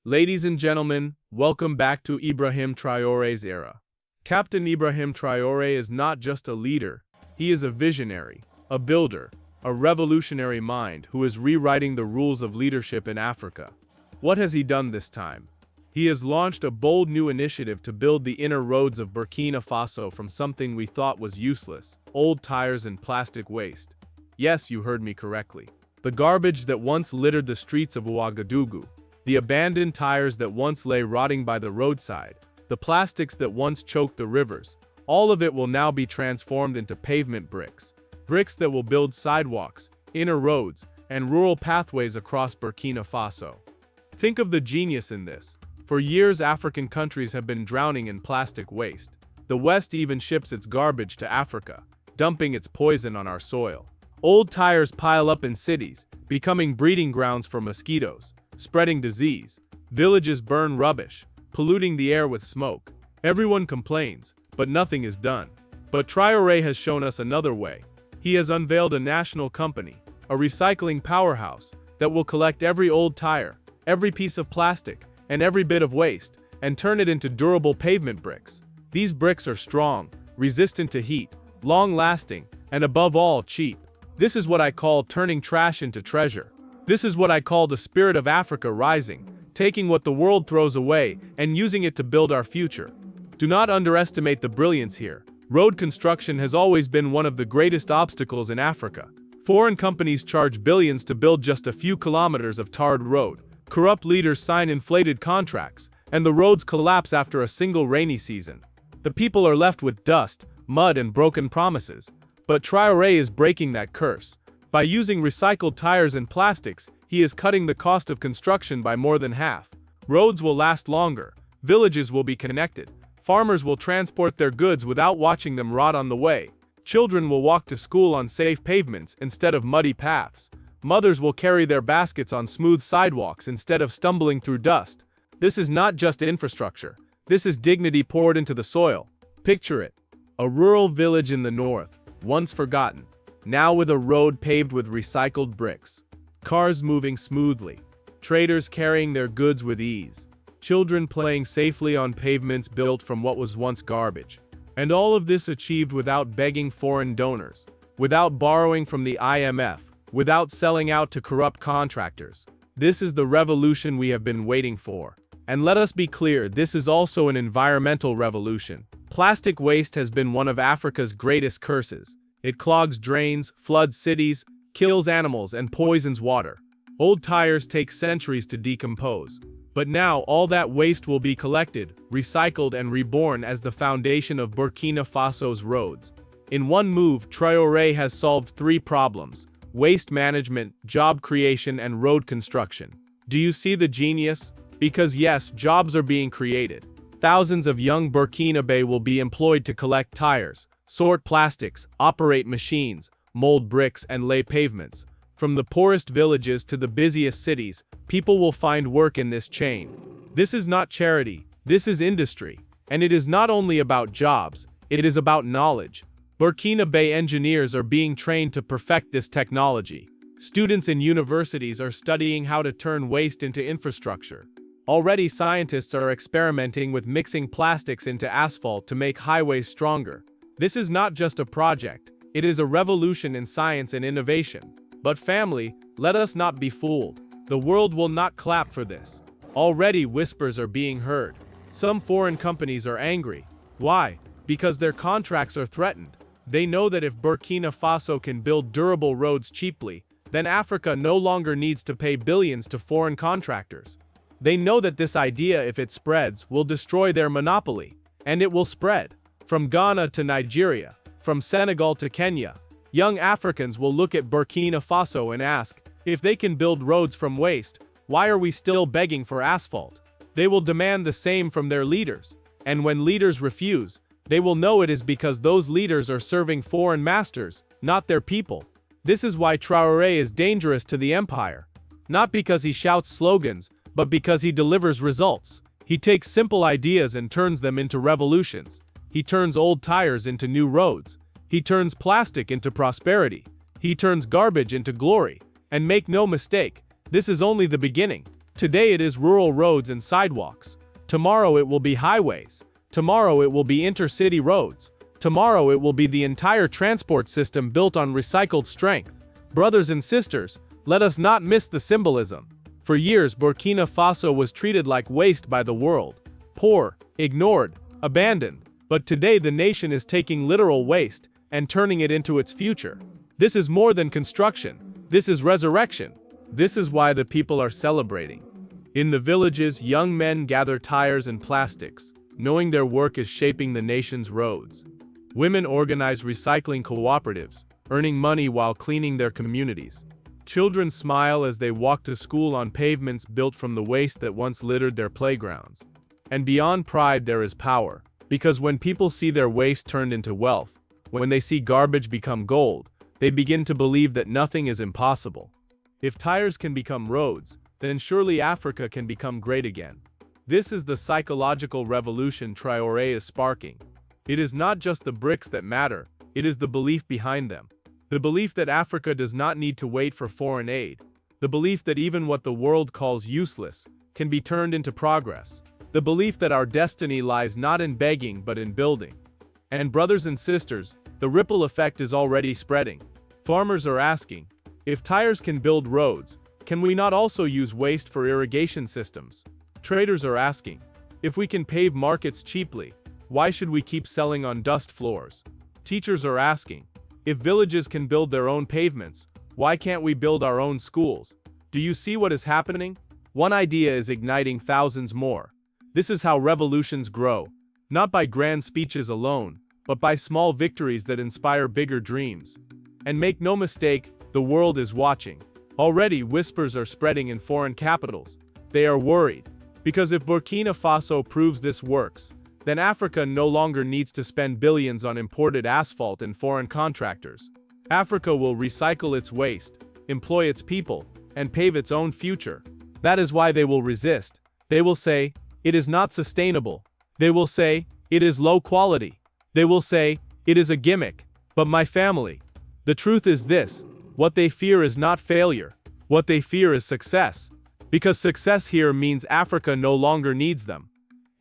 Ladies and gentlemen, welcome back to Ibrahim Traoré's era. Captain Ibrahim Traoré is not just a leader, he is a visionary, a builder, a revolutionary mind who is rewriting the rules of leadership in Africa. What has he done this time? He has launched a bold new initiative to build the inner roads of Burkina Faso from something we thought was useless, old tires and plastic waste. Yes, you heard me correctly. The garbage that once littered the streets of Ouagadougou, the abandoned tires that once lay rotting by the roadside, the plastics that once choked the rivers, all of it will now be transformed into pavement bricks. Bricks that will build sidewalks, inner roads, and rural pathways across Burkina Faso. Think of the genius in this. For years, African countries have been drowning in plastic waste. The West even ships its garbage to Africa, dumping its poison on our soil. Old tires pile up in cities, becoming breeding grounds for mosquitoes, spreading disease. Villages burn rubbish, polluting the air with smoke. Everyone complains, but nothing is done. But Traoré has shown us another way. He has unveiled a national company, a recycling powerhouse, that will collect every old tire, every piece of plastic, and every bit of waste, and turn it into durable pavement bricks. These bricks are strong, resistant to heat, long-lasting, and above all, cheap. This is what I call turning trash into treasure. This is what I call the spirit of Africa rising, taking what the world throws away and using it to build our future. Do not underestimate the brilliance here. Road construction has always been one of the greatest obstacles in Africa. Foreign companies charge billions to build just a few kilometers of tarred road. Corrupt leaders sign inflated contracts, and the roads collapse after a single rainy season. The people are left with dust, mud, and broken promises. But Traoré is breaking that curse. By using recycled tires and plastics, he is cutting the cost of construction by more than half. Roads will last longer, villages will be connected, farmers will transport their goods without watching them rot on the way, children will walk to school on safe pavements instead of muddy paths, mothers will carry their baskets on smooth sidewalks instead of stumbling through dust. This is not just infrastructure, this is dignity poured into the soil. Picture it. A rural village in the north, once forgotten, now with a road paved with recycled bricks. Cars moving smoothly. Traders carrying their goods with ease. Children playing safely on pavements built from what was once garbage. And all of this achieved without begging foreign donors, without borrowing from the IMF, without selling out to corrupt contractors. This is the revolution we have been waiting for. And let us be clear, this is also an environmental revolution. Plastic waste has been one of Africa's greatest curses. It clogs drains, floods cities, kills animals, and poisons water. Old tires take centuries to decompose. But now all that waste will be collected, recycled, and reborn as the foundation of Burkina Faso's roads. In one move, Traoré has solved three problems: waste management, job creation, and road construction. Do you see the genius? Because yes, jobs are being created. Thousands of young Burkinabe will be employed to collect tires, sort plastics, operate machines, mold bricks, and lay pavements. From the poorest villages to the busiest cities, people will find work in this chain. This is not charity, this is industry. And it is not only about jobs, it is about knowledge. Burkinabe engineers are being trained to perfect this technology. Students in universities are studying how to turn waste into infrastructure. Already scientists are experimenting with mixing plastics into asphalt to make highways stronger. This is not just a project, it is a revolution in science and innovation. But family, let us not be fooled. The world will not clap for this. Already whispers are being heard. Some foreign companies are angry. Why? Because their contracts are threatened. They know that if Burkina Faso can build durable roads cheaply, then Africa no longer needs to pay billions to foreign contractors. They know that this idea, if it spreads, will destroy their monopoly. And it will spread. From Ghana to Nigeria, from Senegal to Kenya, young Africans will look at Burkina Faso and ask, if they can build roads from waste, why are we still begging for asphalt? They will demand the same from their leaders. And when leaders refuse, they will know it is because those leaders are serving foreign masters, not their people. This is why Traoré is dangerous to the empire. Not because he shouts slogans, but because he delivers results. He takes simple ideas and turns them into revolutions. He turns old tires into new roads. He turns plastic into prosperity. He turns garbage into glory. And make no mistake, this is only the beginning. Today it is rural roads and sidewalks. Tomorrow it will be highways. Tomorrow it will be intercity roads. Tomorrow it will be the entire transport system built on recycled strength. Brothers and sisters, let us not miss the symbolism. For years, Burkina Faso was treated like waste by the world. Poor, ignored, abandoned. But today the nation is taking literal waste and turning it into its future. This is more than construction. This is resurrection. This is why the people are celebrating. In the villages, young men gather tires and plastics, knowing their work is shaping the nation's roads. Women organize recycling cooperatives, earning money while cleaning their communities. Children smile as they walk to school on pavements built from the waste that once littered their playgrounds. And beyond pride there is power, because when people see their waste turned into wealth, when they see garbage become gold, they begin to believe that nothing is impossible. If tires can become roads, then surely Africa can become great again. This is the psychological revolution Traoré is sparking. It is not just the bricks that matter, it is the belief behind them. The belief that Africa does not need to wait for foreign aid. The belief that even what the world calls useless can be turned into progress. The belief that our destiny lies not in begging but in building. And brothers and sisters, the ripple effect is already spreading. Farmers are asking, if Tyres can build roads, can we not also use waste for irrigation systems? Traders are asking, if we can pave markets cheaply, why should we keep selling on dust floors? Teachers are asking, if villages can build their own pavements, why can't we build our own schools? Do you see what is happening? One idea is igniting thousands more. This is how revolutions grow, not by grand speeches alone, but by small victories that inspire bigger dreams. And make no mistake, the world is watching. Already whispers are spreading in foreign capitals. They are worried, because if Burkina Faso proves this works, then Africa no longer needs to spend billions on imported asphalt and foreign contractors. Africa will recycle its waste, employ its people, and pave its own future. That is why they will resist. They will say, it is not sustainable. They will say, it is low quality. They will say, it is a gimmick. But my family, the truth is this, what they fear is not failure. What they fear is success. Because success here means Africa no longer needs them.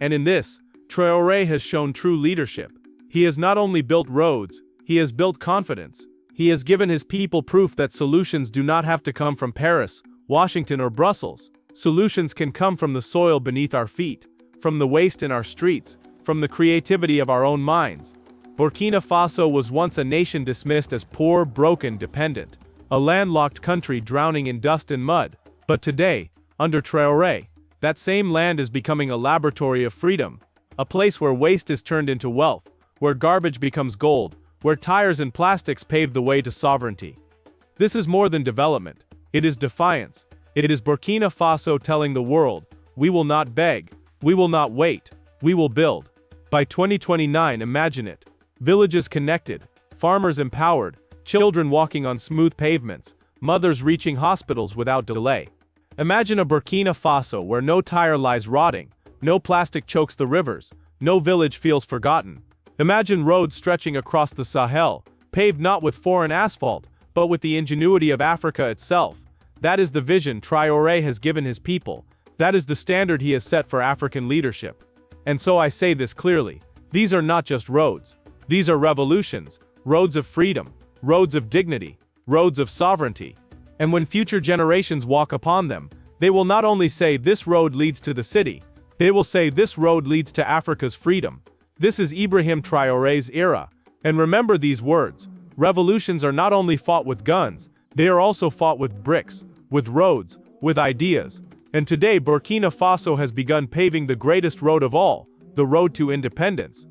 And in this, Traoré has shown true leadership. He has not only built roads, he has built confidence. He has given his people proof that solutions do not have to come from Paris, Washington, or Brussels. Solutions can come from the soil beneath our feet, from the waste in our streets, from the creativity of our own minds. Burkina Faso was once a nation dismissed as poor, broken, dependent, a landlocked country drowning in dust and mud. But today, under Traoré, that same land is becoming a laboratory of freedom, a place where waste is turned into wealth, where garbage becomes gold, where tires and plastics pave the way to sovereignty. This is more than development. It is defiance. It is Burkina Faso telling the world, we will not beg, we will not wait, we will build. By 2029, imagine it. Villages connected, farmers empowered, children walking on smooth pavements, mothers reaching hospitals without delay. Imagine a Burkina Faso where no tire lies rotting, no plastic chokes the rivers, no village feels forgotten. Imagine roads stretching across the Sahel, paved not with foreign asphalt, but with the ingenuity of Africa itself. That is the vision Traoré has given his people. That is the standard he has set for African leadership. And so I say this clearly, these are not just roads. These are revolutions, roads of freedom, roads of dignity, roads of sovereignty. And when future generations walk upon them, they will not only say this road leads to the city, they will say this road leads to Africa's freedom. This is Ibrahim Traoré's era. And remember these words, revolutions are not only fought with guns, they are also fought with bricks, with roads, with ideas. And today Burkina Faso has begun paving the greatest road of all, the road to independence.